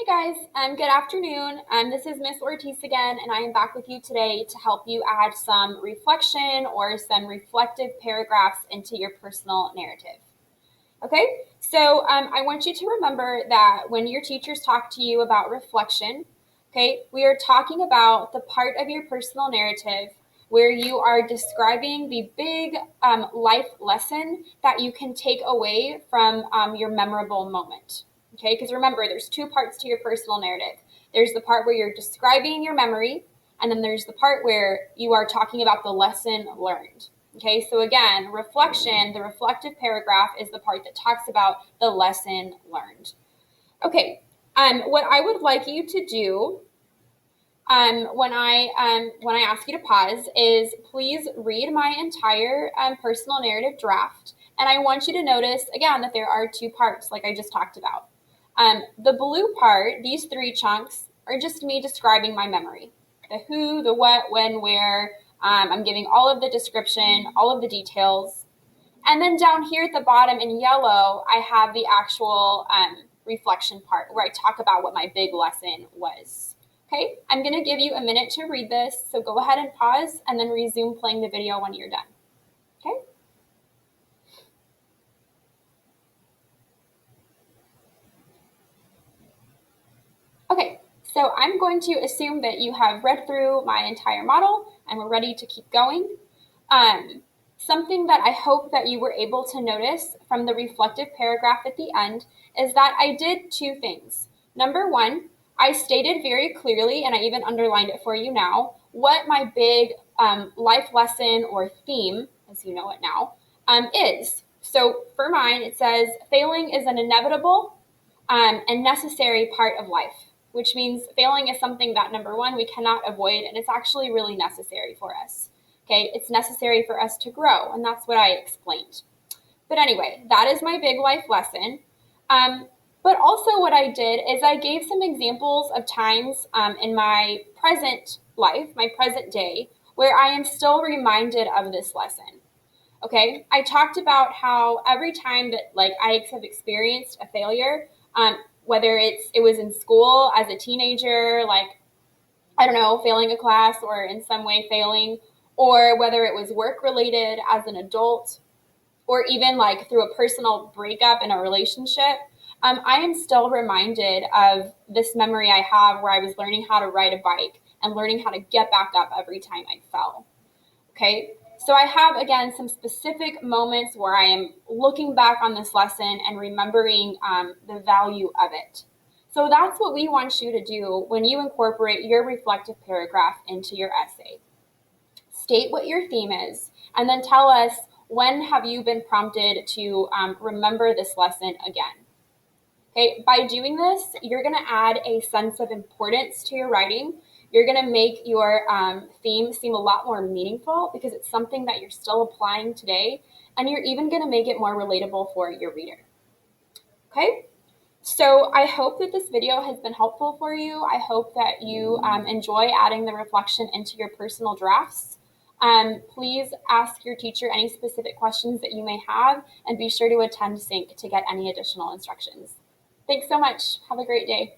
Guys, good afternoon. This is Miss Ortiz again, and I am back with you today to help you add some reflection or some reflective paragraphs into your personal narrative. Okay, so I want you to remember that when your teachers talk to you about reflection, okay, we are talking about the part of your personal narrative where you are describing the big life lesson that you can take away from your memorable moment. Okay, because remember, there's two parts to your personal narrative. There's the part where you're describing your memory, and then there's the part where you are talking about the lesson learned. Okay, so again, reflection, the reflective paragraph is the part that talks about the lesson learned. Okay, what I would like you to do when I ask you to pause is please read my entire personal narrative draft, and I want you to notice again that there are two parts, like I just talked about. The blue part, these three chunks, are just me describing my memory. The who, the what, when, where. I'm giving all of the description, all of the details. And then down here at the bottom in yellow, I have the actual reflection part where I talk about what my big lesson was. Okay, I'm going to give you a minute to read this, so go ahead and pause and then resume playing the video when you're done. Okay? Okay, so I'm going to assume that you have read through my entire model and we're ready to keep going. Something that I hope that you were able to notice from the reflective paragraph at the end is that I did two things. Number one, I stated very clearly, and I even underlined it for you now, what my big life lesson or theme, as you know it now, is. So for mine, it says, failing is an inevitable and necessary part of life, which means failing is something that, number one, we cannot avoid, and it's actually really necessary for us. Okay, it's necessary for us to grow, and that's what I explained. But anyway, that is my big life lesson. But also what I did is I gave some examples of times in my present life, my present day, where I am still reminded of this lesson. Okay, I talked about how every time that I have experienced a failure, whether it was in school as a teenager, I don't know, failing a class or in some way failing, or whether it was work related as an adult, or even through a personal breakup in a relationship, I am still reminded of this memory I have where I was learning how to ride a bike and learning how to get back up every time I fell. Okay, so I have, again, some specific moments where I am looking back on this lesson and remembering the value of it. So that's what we want you to do when you incorporate your reflective paragraph into your essay. State what your theme is, and then tell us when have you been prompted to remember this lesson again. Okay, by doing this, you're going to add a sense of importance to your writing. You're going to make your theme seem a lot more meaningful because it's something that you're still applying today, and you're even going to make it more relatable for your reader. Okay, so I hope that this video has been helpful for you. I hope that you enjoy adding the reflection into your personal drafts. Please ask your teacher any specific questions that you may have, and be sure to attend sync to get any additional instructions. Thanks so much. Have a great day.